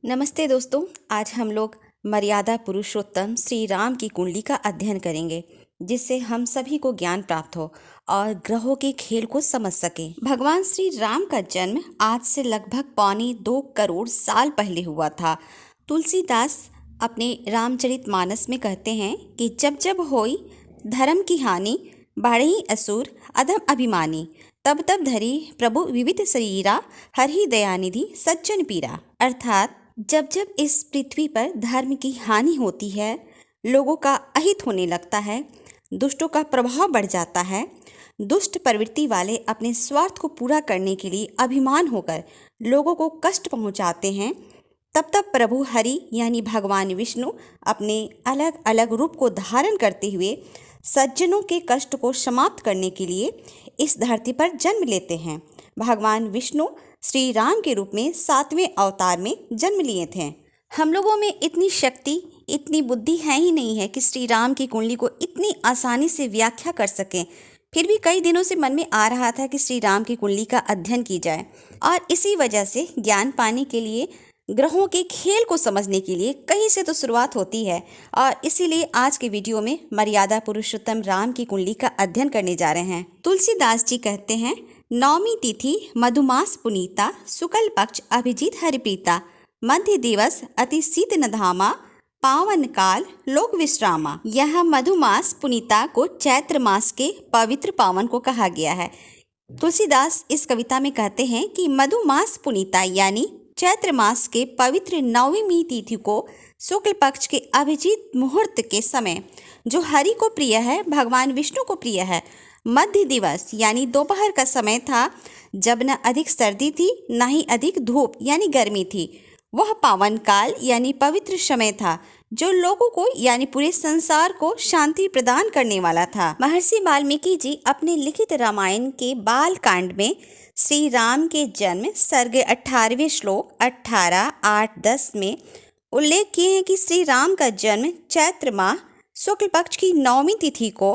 नमस्ते दोस्तों। आज हम लोग मर्यादा पुरुषोत्तम श्री राम की कुंडली का अध्ययन करेंगे, जिससे हम सभी को ज्ञान प्राप्त हो और ग्रहों के खेल को समझ सके। भगवान श्री राम का जन्म आज से लगभग 2.25 करोड़ साल पहले हुआ था। तुलसीदास अपने रामचरितमानस में कहते हैं कि जब जब होई धर्म की हानि, बाढ़ही असुर अधम अभिमानी, तब तब धरी प्रभु विविध शरीरा, हरि दयानिधि सज्जन पीरा। अर्थात जब जब इस पृथ्वी पर धर्म की हानि होती है, लोगों का अहित होने लगता है, दुष्टों का प्रभाव बढ़ जाता है, दुष्ट प्रवृत्ति वाले अपने स्वार्थ को पूरा करने के लिए अभिमान होकर लोगों को कष्ट पहुंचाते हैं, तब तब प्रभु हरि यानी भगवान विष्णु अपने अलग अलग रूप को धारण करते हुए सज्जनों के कष्ट को समाप्त करने के लिए इस धरती पर जन्म लेते हैं। भगवान विष्णु श्री राम के रूप में 7वें अवतार में जन्म लिए थे। हम लोगों में इतनी शक्ति, इतनी बुद्धि है ही नहीं है कि श्री राम की कुंडली को इतनी आसानी से व्याख्या कर सकें। फिर भी कई दिनों से मन में आ रहा था कि श्री राम की कुंडली का अध्ययन की जाए, और इसी वजह से ज्ञान पाने के लिए, ग्रहों के खेल को समझने के लिए कहीं से तो शुरुआत होती है। और इसीलिए आज के वीडियो में मर्यादा पुरुषोत्तम राम की कुंडली का अध्ययन करने जा रहे हैं। तुलसीदास जी कहते हैं, नौमी तिथि मधुमास पुनीता, शुक्ल पक्ष अभिजीत हरिप्रीता, मध्य दिवस अति शीत नधामा, पावन काल लोक विश्रामा। यह मधुमास पुनीता को चैत्र मास के पवित्र पावन को कहा गया है। तुलसीदास इस कविता में कहते हैं कि मधुमास पुनीता यानी चैत्र मास के पवित्र नौवीं तिथि को शुक्ल पक्ष के अभिजीत मुहूर्त के समय, जो हरि को प्रिय है, भगवान विष्णु को प्रिय है, मध्य दिवस यानी दोपहर का समय था, जब न अधिक सर्दी थी न ही अधिक धूप यानी गर्मी थी। वह पावन काल यानी पवित्र समय था, जो लोगों को यानी पूरे संसार को शांति प्रदान करने वाला था। महर्षि वाल्मीकि जी अपने लिखित रामायण के बाल कांड में श्री राम के जन्म सर्ग 18वें श्लोक 18, 8, 10 में उल्लेख किए हैं कि श्री राम का जन्म चैत्र माह शुक्ल पक्ष की नौवीं तिथि को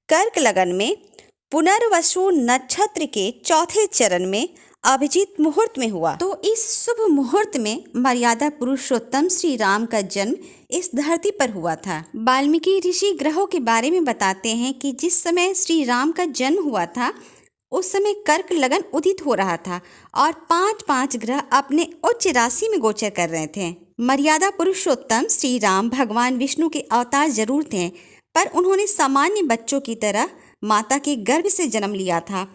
कर्क लगन में पुनर्वसु नक्षत्र के चौथे चरण में अभिजीत मुहूर्त में हुआ। तो इस शुभ मुहूर्त में मर्यादा पुरुषोत्तम श्री राम का जन्म इस धरती पर हुआ था। वाल्मीकि ऋषि ग्रहों के बारे में बताते हैं कि जिस समय श्री राम का जन्म हुआ था, उस समय कर्क लगन उदित हो रहा था और 5 ग्रह अपने उच्च राशि में गोचर कर रहे थे। मर्यादा पुरुषोत्तम श्री राम भगवान विष्णु के अवतार जरूर थे, पर उन्होंने सामान्य बच्चों की तरह माता के गर्भ से जन्म लिया था।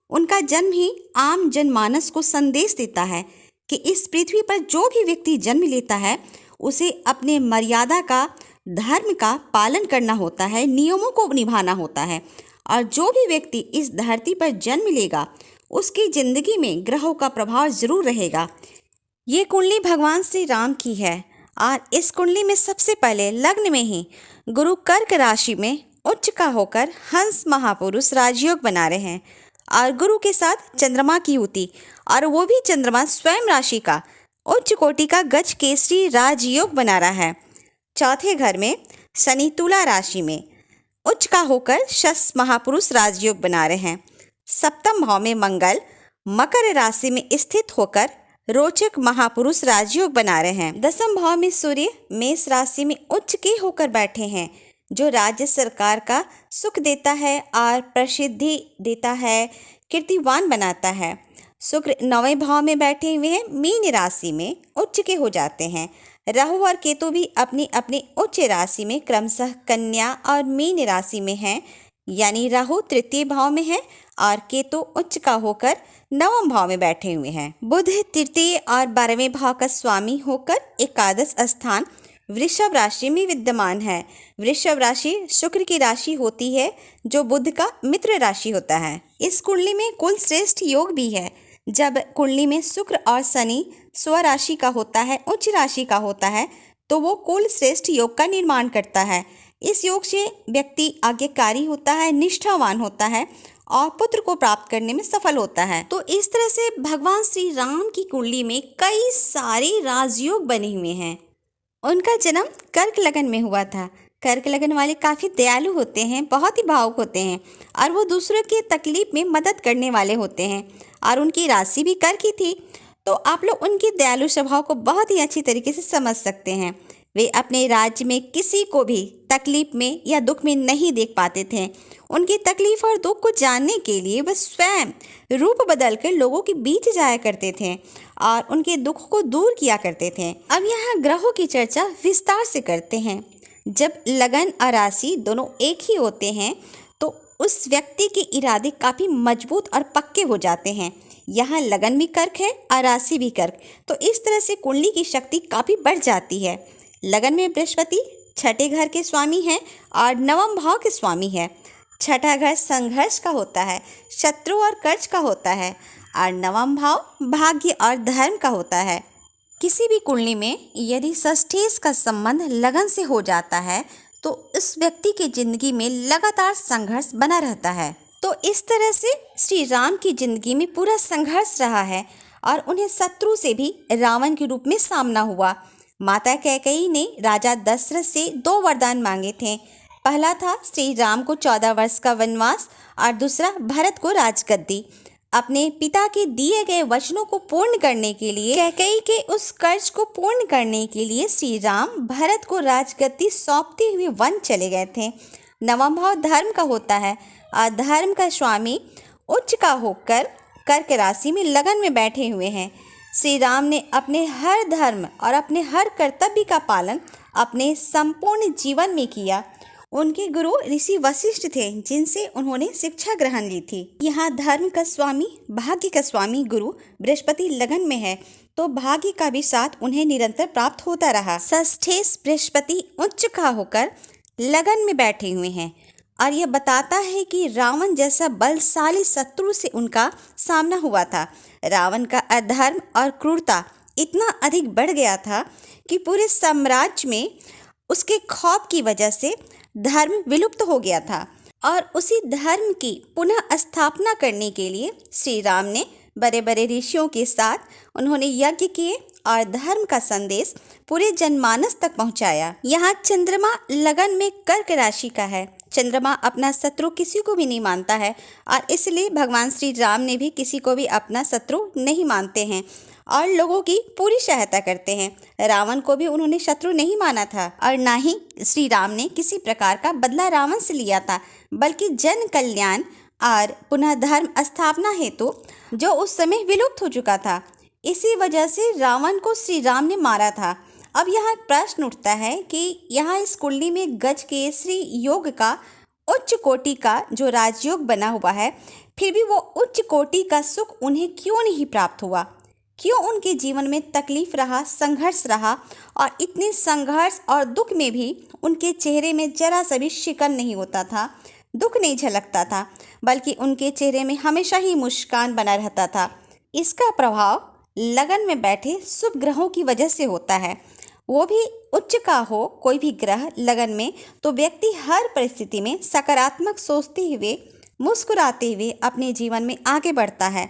उनका जन्म ही आम जनमानस को संदेश देता है कि इस पृथ्वी पर जो भी व्यक्ति जन्म लेता है, उसे अपने मर्यादा का, धर्म का पालन करना होता है, नियमों को निभाना होता है। और जो भी व्यक्ति इस धरती पर जन्म लेगा, उसकी जिंदगी में ग्रहों का प्रभाव जरूर रहेगा। ये कुंडली भगवान श्री राम की है, और इस कुंडली में सबसे पहले लग्न में ही गुरु कर्क राशि में उच्च का होकर हंस महापुरुष राजयोग बना रहे हैं, और गुरु के साथ चंद्रमा की युति, और वो भी चंद्रमा स्वयं राशि का उच्च कोटि का गज केसरी राजयोग बना रहा है। चौथे घर में शनि तुला राशि में उच्च का होकर शस महापुरुष राजयोग बना रहे हैं। सप्तम भाव में मंगल मकर राशि में स्थित होकर रोचक महापुरुष राजयोग बना रहे हैं। दसम भाव में सूर्य मेष राशि में उच्च के होकर बैठे हैं, जो राज्य सरकार का सुख देता है और प्रसिद्धि देता है, कीर्तिवान बनाता है। शुक्र 9वें भाव में बैठे हुए हैं, मीन राशि में उच्च के हो जाते हैं। राहु और केतु भी अपनी अपनी उच्च राशि में क्रमशः कन्या और मीन राशि में हैं, यानी राहु तृतीय भाव में है और केतु उच्च का होकर 9वें भाव में बैठे हुए हैं। बुध तृतीय और 12वें भाव का स्वामी होकर एकादश स्थान वृषभ राशि में विद्यमान है। वृषभ राशि शुक्र की राशि होती है, जो बुध का मित्र राशि होता है। इस कुंडली में कुल श्रेष्ठ योग भी है। जब कुंडली में शुक्र और शनि स्वराशि का होता है, उच्च राशि का होता है, तो वो कुल श्रेष्ठ योग का निर्माण करता है। इस योग से व्यक्ति आज्ञाकारी होता है, निष्ठावान होता है और पुत्र को प्राप्त करने में सफल होता है। तो इस तरह से भगवान श्री राम की कुंडली में कई सारे राजयोग बने हुए हैं। उनका जन्म कर्क लगन में हुआ था। कर्क लगन वाले काफ़ी दयालु होते हैं, बहुत ही भावुक होते हैं, और वो दूसरों की तकलीफ में मदद करने वाले होते हैं, और उनकी राशि भी कर्क ही थी। तो आप लोग उनकी दयालु स्वभाव को बहुत ही अच्छी तरीके से समझ सकते हैं। वे अपने राज्य में किसी को भी तकलीफ में या दुख में नहीं देख पाते थे। उनकी तकलीफ और दुख को जानने के लिए वे स्वयं रूप बदलकर लोगों के बीच जाया करते थे और उनके दुख को दूर किया करते थे। अब यहाँ ग्रहों की चर्चा विस्तार से करते हैं। जब लगन और राशि दोनों एक ही होते हैं तो उस व्यक्ति के इरादे काफ़ी मजबूत और पक्के हो जाते हैं। यहाँ लगन भी कर्क है और राशि भी कर्क, तो इस तरह से कुंडली की शक्ति काफ़ी बढ़ जाती है। लगन में बृहस्पति छठे घर के स्वामी हैं और नवम भाव के स्वामी है। छठा घर संघर्ष का होता है, शत्रु और कर्ज का होता है और नवम भाव भाग्य और धर्म का होता है। किसी भी कुंडली में यदि षष्ठेश का संबंध लगन से हो जाता है तो उस व्यक्ति की जिंदगी में लगातार संघर्ष बना रहता है। तो इस तरह से श्री राम की जिंदगी में पूरा संघर्ष रहा है और उन्हें शत्रु से भी रावण के रूप में सामना हुआ। माता कैकेयी ने राजा दशरथ से 2 वरदान मांगे थे। पहला था श्री राम को 14 वर्ष का वनवास और दूसरा भरत को राजगद्दी। अपने पिता के दिए गए वचनों को पूर्ण करने के लिए, कैकेयी के उस कर्ज को पूर्ण करने के लिए श्री राम भरत को राजगद्दी सौंपते हुए वन चले गए थे। नवम भाव धर्म का होता है और धर्म का स्वामी उच्च का होकर कर्क राशि में लगन में बैठे हुए हैं। श्री राम ने अपने हर धर्म और अपने हर कर्तव्य का पालन अपने संपूर्ण जीवन में किया। उनके गुरु ऋषि वशिष्ठ थे जिनसे उन्होंने शिक्षा ग्रहण ली थी। यहाँ धर्म का स्वामी भाग्य का स्वामी गुरु बृहस्पति लगन में है तो भाग्य का भी साथ उन्हें निरंतर प्राप्त होता रहा। षष्ठेश बृहस्पति उच्च का होकर लगन में बैठे हुए हैं और यह बताता है कि रावण जैसा बलशाली शत्रु से उनका सामना हुआ था। रावण का अधर्म और क्रूरता इतना अधिक बढ़ गया था कि पूरे साम्राज्य में उसके खौफ की वजह से धर्म विलुप्त हो गया था और उसी धर्म की पुनः स्थापना करने के लिए श्री राम ने बड़े बड़े ऋषियों के साथ उन्होंने यज्ञ किए और धर्म का संदेश पूरे जनमानस तक पहुंचाया। यहाँ चंद्रमा लगन में कर्क राशि का है। चंद्रमा अपना शत्रु किसी को भी नहीं मानता है और इसलिए भगवान श्री राम ने भी किसी को भी अपना शत्रु नहीं मानते हैं और लोगों की पूरी सहायता करते हैं। रावण को भी उन्होंने शत्रु नहीं माना था और ना ही श्री राम ने किसी प्रकार का बदला रावण से लिया था, बल्कि जन कल्याण और पुनः धर्म स्थापना हेतु जो उस समय विलुप्त हो चुका था, इसी वजह से रावण को श्री राम ने मारा था। अब यहाँ प्रश्न उठता है कि यहाँ इस कुंडली में गज केसरी योग का उच्च कोटि का जो राजयोग बना हुआ है, फिर भी वो उच्च कोटि का सुख उन्हें क्यों नहीं प्राप्त हुआ? क्यों उनके जीवन में तकलीफ रहा, संघर्ष रहा और इतने संघर्ष और दुख में भी उनके चेहरे में जरा सा भी शिकन नहीं होता था, दुख नहीं झलकता था, बल्कि उनके चेहरे में हमेशा ही मुस्कान बना रहता था। इसका प्रभाव लगन में बैठे शुभ ग्रहों की वजह से होता है। वो भी उच्च का हो कोई भी ग्रह लगन में तो व्यक्ति हर परिस्थिति में सकारात्मक सोचते हुए मुस्कुराते हुए अपने जीवन में आगे बढ़ता है।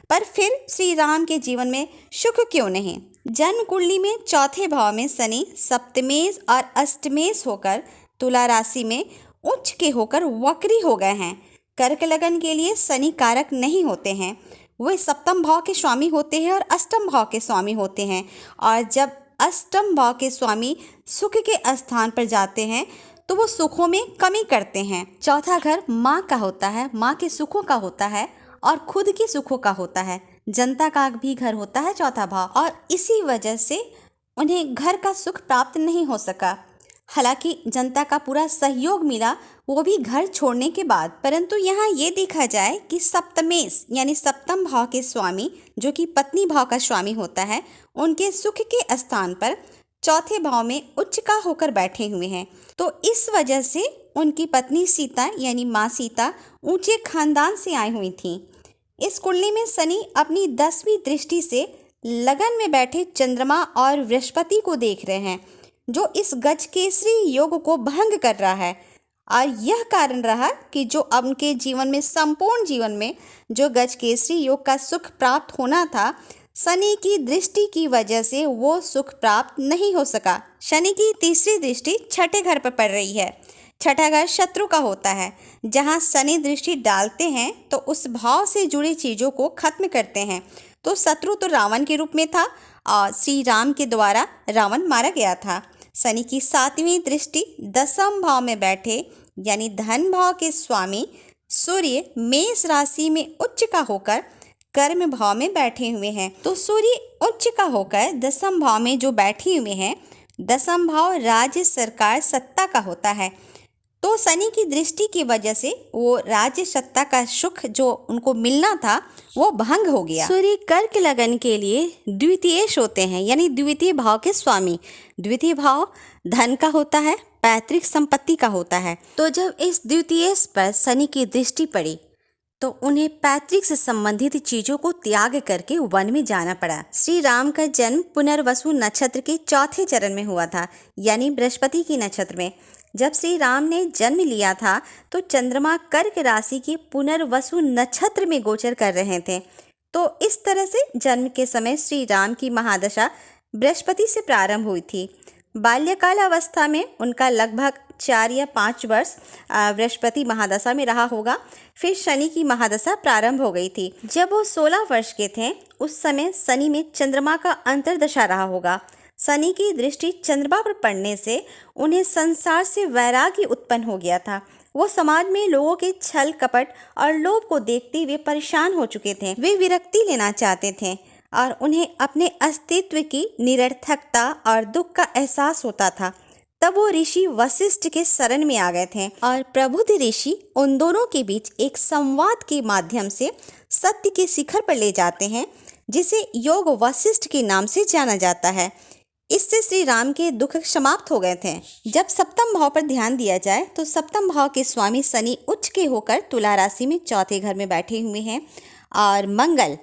पर फिर श्री राम के जीवन में सुख क्यों नहीं? जन्म कुंडली में चौथे भाव में शनि सप्तमेश और अष्टमेश होकर तुला राशि में उच्च के होकर वक्री हो गए हैं। कर्क लगन के लिए शनि कारक नहीं होते हैं, वे सप्तम भाव के स्वामी होते हैं और अष्टम भाव के स्वामी होते हैं। और जब अष्टम भाव के स्वामी सुख के स्थान पर जाते हैं तो वो सुखों में कमी करते हैं। चौथा घर माँ का होता है, माँ के सुखों का होता है और खुद के सुखों का होता है। जनता का भी घर होता है चौथा भाव और इसी वजह से उन्हें घर का सुख प्राप्त नहीं हो सका। हालांकि जनता का पूरा सहयोग मिला, वो भी घर छोड़ने के बाद। परंतु यहाँ ये देखा जाए कि सप्तमेश यानी सप्तम भाव के स्वामी जो कि पत्नी भाव का स्वामी होता है, उनके सुख के स्थान पर चौथे भाव में उच्च का होकर बैठे हुए हैं। तो इस वजह से उनकी पत्नी सीता यानी माँ सीता ऊंचे खानदान से आई हुई थी। इस कुंडली में शनि अपनी 10वीं दृष्टि से लगन में बैठे चंद्रमा और बृहस्पति को देख रहे हैं, जो इस गज केसरी योग को भंग कर रहा है। और यह कारण रहा कि जो अब उनके जीवन में संपूर्ण जीवन में जो गज केसरी योग का सुख प्राप्त होना था, शनि की दृष्टि की वजह से वो सुख प्राप्त नहीं हो सका। शनि की तीसरी दृष्टि छठे घर पर पड़ रही है। छठा घर शत्रु का होता है। जहाँ शनि दृष्टि डालते हैं तो उस भाव से जुड़ी चीज़ों को खत्म करते हैं। तो शत्रु तो रावण के रूप में था और श्री राम के द्वारा रावण मारा गया था। शनि की 7वीं दृष्टि 10वें भाव में बैठे यानी धन भाव के स्वामी सूर्य मेष राशि में उच्च का होकर कर्म भाव में बैठे हुए हैं। तो सूर्य उच्च का होकर 10वें भाव में जो बैठे हुए हैं, 10वां भाव राज्य सरकार सत्ता का होता है। तो शनि की दृष्टि की वजह से वो राज्य सत्ता का सुख जो उनको मिलना था वो भंग हो गया। सूर्य कर्क लगन के लिए द्वितीयेश होते हैं यानी द्वितीय भाव के स्वामी। द्वितीय भाव धन का होता है, पैतृक संपत्ति का होता है। तो जब इस द्वितीयेश पर शनि की दृष्टि पड़ी तो उन्हें पैतृक से संबंधित चीजों को त्याग करके वन में जाना पड़ा। श्री राम का जन्म पुनर्वसु नक्षत्र के चौथे चरण में हुआ था यानी बृहस्पति की नक्षत्र में। जब श्री राम ने जन्म लिया था तो चंद्रमा कर्क राशि के पुनर्वसु नक्षत्र में गोचर कर रहे थे। तो इस तरह से जन्म के समय श्री राम की महादशा बृहस्पति से प्रारंभ हुई थी। बाल्यकाल अवस्था में उनका लगभग 4 या 5 वर्ष बृहस्पति महादशा में रहा होगा। फिर शनि की महादशा प्रारंभ हो गई थी। जब वो 16 वर्ष के थे उस समय शनि में चंद्रमा का अंतर्दशा रहा होगा। शनि की दृष्टि चंद्रमा पर पड़ने से उन्हें संसार से वैराग्य उत्पन्न हो गया था। वो समाज में लोगों के छल कपट और लोभ को देखते हुए परेशान हो चुके थे। वे विरक्ति लेना चाहते थे और उन्हें अपने अस्तित्व की निरर्थकता और दुख का एहसास होता था। तब वो ऋषि वशिष्ठ के शरण में आ गए थे और प्रबुद्ध ऋषि उन दोनों के बीच एक संवाद के माध्यम से सत्य के शिखर पर ले जाते हैं, जिसे योग वशिष्ठ के नाम से जाना जाता है। इससे श्री राम के दुख समाप्त हो गए थे। जब सप्तम भाव पर ध्यान दिया जाए तो सप्तम भाव के स्वामी शनि उच्च के होकर तुला राशि में चौथे घर में बैठे हुए हैं और मंगल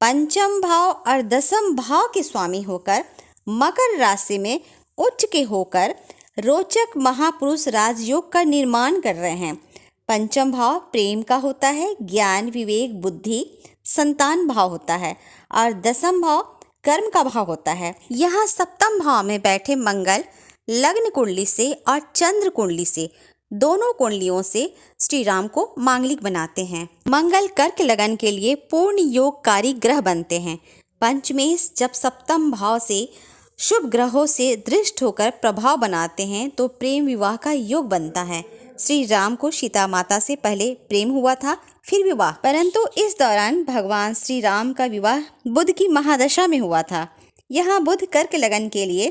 पंचम भाव और 10वें भाव के स्वामी होकर मकर राशि में उच्च के होकर रोचक महापुरुष राजयोग का निर्माण कर रहे हैं। पंचम भाव प्रेम का होता है, ज्ञान विवेक बुद्धि संतान भाव होता है और 10वां भाव कर्म का भाव होता है। यहाँ सप्तम भाव में बैठे मंगल लग्न कुंडली से और चंद्र कुंडली से दोनों कुंडलियों से श्री राम को मांगलिक बनाते हैं। मंगल कर्क लगन के लिए पूर्ण योगकारी ग्रह बनते हैं। पंचमेश जब सप्तम भाव से शुभ ग्रहों से दृष्ट होकर प्रभाव बनाते हैं तो प्रेम विवाह का योग बनता है। श्री राम को सीता माता से पहले प्रेम हुआ था, फिर विवाह, परंतु इस दौरान भगवान श्री राम का विवाह बुध की महादशा में हुआ था। यहाँ बुध कर्क लगन के लिए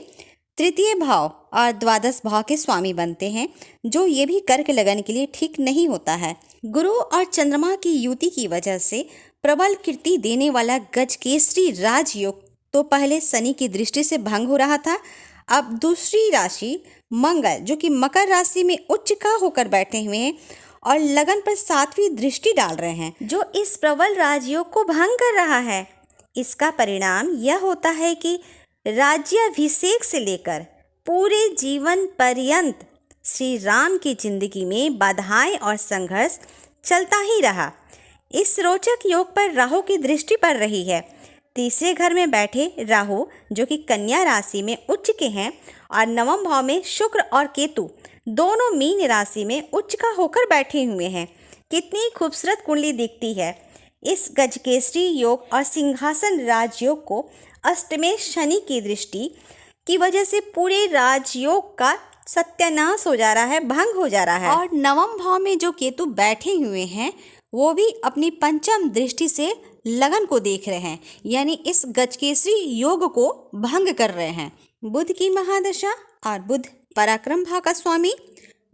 तृतीय भाव और 12 भाव के स्वामी बनते हैं, जो ये भी कर्क लगन के लिए ठीक नहीं होता है। गुरु और चंद्रमा की युति की वजह से प्रबल कीर्ति देने वाला गजकेसरी राजयोग तो पहले शनि की दृष्टि से भंग हो रहा था। अब दूसरी राशि मंगल जो कि मकर राशि में उच्च का होकर बैठे हुए हैं और लगन पर 7वीं दृष्टि डाल रहे हैं, जो इस प्रबल राजयोग को भंग कर रहा है। इसका परिणाम यह होता है कि राज्याभिषेक से लेकर पूरे जीवन पर्यंत श्री राम की जिंदगी में बाधाएं और संघर्ष चलता ही रहा। इस रोचक योग पर राहु की दृष्टि पड़ रही है। तीसरे घर में बैठे राहु जो कि कन्या राशि में उच्च के हैं और 9वें भाव में शुक्र और केतु दोनों मीन राशि में उच्च का होकर बैठे हुए हैं। कितनी खूबसूरत कुंडली दिखती है। इस गजकेसरी योग और सिंहासन राजयोग को अष्टमें शनि की दृष्टि की वजह से पूरे राजयोग का सत्यानाश हो जा रहा है, भंग हो जा रहा है। और 9वें भाव में जो केतु बैठे हुए हैं वो भी अपनी पंचम दृष्टि से लगन को देख रहे हैं, यानी इस गजकेसरी योग को भंग कर रहे हैं। बुध की महादशा और बुध पराक्रम भाव का स्वामी,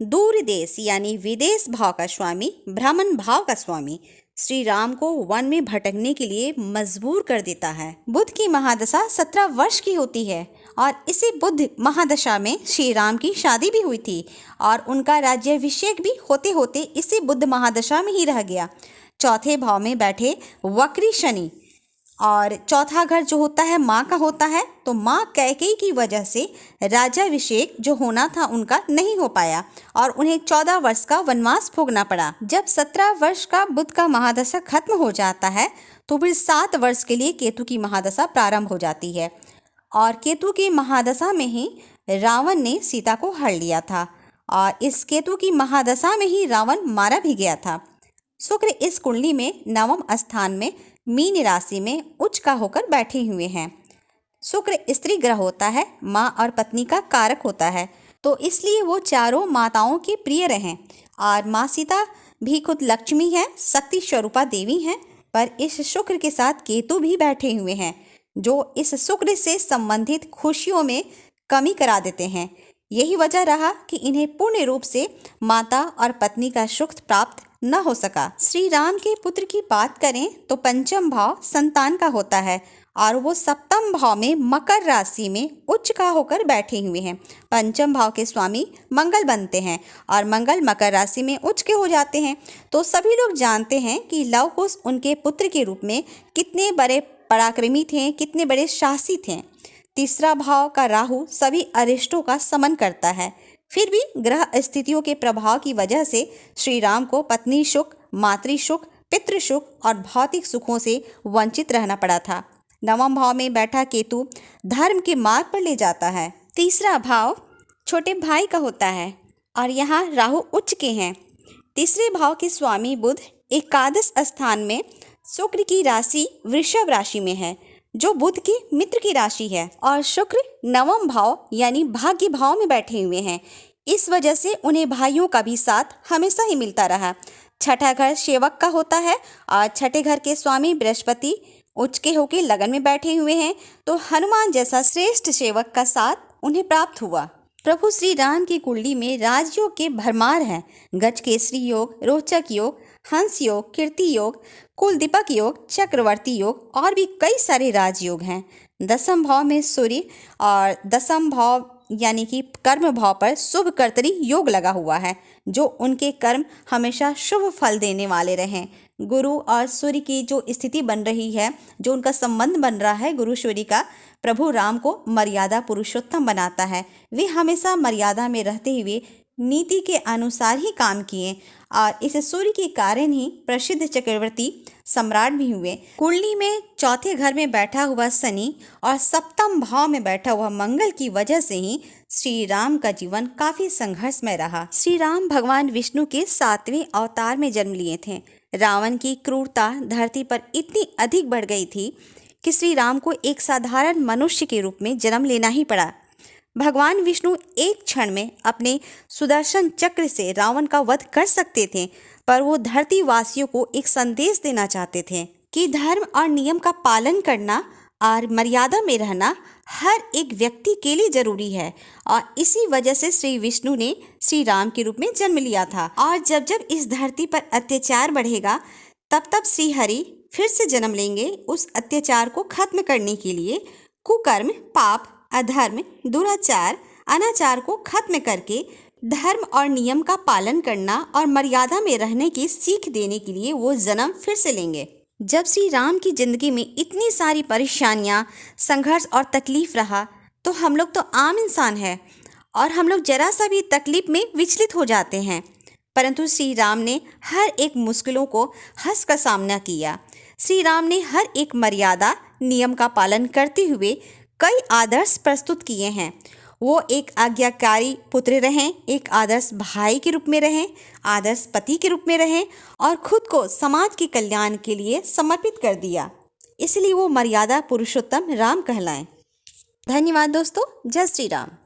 दूर देश यानी विदेश भाव का स्वामी, भ्रमण भाव का स्वामी श्री राम को वन में भटकने के लिए मजबूर कर देता है। बुध की महादशा 17 वर्ष की होती है और इसी बुध महादशा में श्री राम की शादी भी हुई थी और उनका राज्याभिषेक भी होते होते इसी बुध महादशा में ही रह गया। चौथे भाव में बैठे वक्री शनि और चौथा घर जो होता है माँ का होता है, तो माँ कैकेयी की वजह से राज्याभिषेक जो होना था उनका नहीं हो पाया और उन्हें 14 वर्ष का वनवास भोगना पड़ा। जब 17 वर्ष का बुध का महादशा खत्म हो जाता है तो फिर 7 वर्ष के लिए केतु की महादशा प्रारंभ हो जाती है और केतु की महादशा में ही रावण ने सीता को हर लिया था और इस केतु की महादशा में ही रावण मारा भी गया था। शुक्र इस कुंडली में 9वें स्थान में मीन राशि में उच्च का होकर बैठे हुए हैं। शुक्र स्त्री ग्रह होता है, माँ और पत्नी का कारक होता है, तो इसलिए वो चारों माताओं के प्रिय रहें। और माँ सीता भी खुद लक्ष्मी है, शक्ति स्वरूपा देवी हैं, पर इस शुक्र के साथ केतु भी बैठे हुए हैं, जो इस शुक्र से संबंधित खुशियों में कमी करा देते हैं। यही वजह रहा कि इन्हें पूर्ण रूप से माता और पत्नी का सुख प्राप्त न हो सका। श्री राम के पुत्र की बात करें तो पंचम भाव संतान का होता है और वो सप्तम भाव में मकर राशि में उच्च का होकर बैठे हुए हैं। पंचम भाव के स्वामी मंगल बनते हैं और मंगल मकर राशि में उच्च के हो जाते हैं, तो सभी लोग जानते हैं कि लव कुश उनके पुत्र के रूप में कितने बड़े पराक्रमी थे, कितने बड़े साहसी थे। तीसरा भाव का राहु सभी अरिष्टों का समन करता है। फिर भी ग्रह स्थितियों के प्रभाव की वजह से श्री राम को पत्नी सुख, मातृ सुख, पितृ सुख और भौतिक सुखों से वंचित रहना पड़ा था। नवम भाव में बैठा केतु धर्म के मार्ग पर ले जाता है। तीसरा भाव छोटे भाई का होता है और यहाँ राहु उच्च के हैं। तीसरे भाव के स्वामी बुध एकादश स्थान में शुक्र की राशि वृषभ राशि में है, जो बुध के मित्र की राशि है, और शुक्र नवम भाव यानी भाग्य भाव में बैठे हुए हैं। इस वजह से उन्हें भाइयों का भी साथ हमेशा ही मिलता रहा। छठा घर सेवक का होता है और छठे घर के स्वामी बृहस्पति उच्च के होकर लगन में बैठे हुए हैं, तो हनुमान जैसा श्रेष्ठ सेवक का साथ उन्हें प्राप्त हुआ। प्रभु श्री राम की कुंडली में राजयोग के भरमार हैं। गज केसरी योग, रोचक योग, हंस योग, कीर्ति योग, कुल दीपक योग, चक्रवर्ती योग और भी कई सारे राजयोग हैं। दसम भाव में सूर्य और दसम भाव यानी कि कर्म भाव पर शुभ कर्तरी योग लगा हुआ है, जो उनके कर्म हमेशा शुभ फल देने वाले रहें। गुरु और सूर्य की जो स्थिति बन रही है, जो उनका संबंध बन रहा है गुरु सूर्य का, प्रभु राम को मर्यादा पुरुषोत्तम बनाता है। वे हमेशा मर्यादा में रहते हुए नीति के अनुसार ही काम किए और इस सूर्य के कारण ही प्रसिद्ध चक्रवर्ती सम्राट भी हुए। कुंडली में चौथे घर में बैठा हुआ शनि और सप्तम भाव में बैठा हुआ मंगल की वजह से ही श्री राम का जीवन काफी संघर्षमय रहा। श्री राम भगवान विष्णु के 7वें अवतार में जन्म लिए थे। रावण की क्रूरता धरती पर इतनी अधिक बढ़ गई थी कि श्री राम को एक साधारण मनुष्य के रूप में जन्म लेना ही पड़ा। भगवान विष्णु एक क्षण में अपने सुदर्शन चक्र से रावण का वध कर सकते थे, पर वो धरती वासियों को एक संदेश देना चाहते थे कि धर्म और नियम का पालन करना और मर्यादा में रहना हर एक व्यक्ति के लिए जरूरी है। और इसी वजह से श्री विष्णु ने श्री राम के रूप में जन्म लिया था। और जब जब इस धरती पर अत्याचार बढ़ेगा, तब तब श्री हरि फिर से जन्म लेंगे उस अत्याचार को खत्म करने के लिए। कुकर्म, पाप, अधर्म, दुराचार, अनाचार को खत्म करके धर्म और नियम का पालन करना और मर्यादा में रहने की सीख देने के लिए वो जन्म फिर से लेंगे। जब श्री राम की जिंदगी में इतनी सारी परेशानियां, संघर्ष और तकलीफ रहा, तो हम लोग तो आम इंसान हैं और हम लोग जरा सा भी तकलीफ में विचलित हो जाते हैं, परंतु श्री राम ने हर एक मुश्किलों को हंस कर सामना किया। श्री राम ने हर एक मर्यादा, नियम का पालन करते हुए कई आदर्श प्रस्तुत किए हैं। वो एक आज्ञाकारी पुत्र रहें, एक आदर्श भाई के रूप में रहें, आदर्श पति के रूप में रहें और खुद को समाज के कल्याण के लिए समर्पित कर दिया। इसलिए वो मर्यादा पुरुषोत्तम राम कहलाएं। धन्यवाद दोस्तों। जय श्री राम।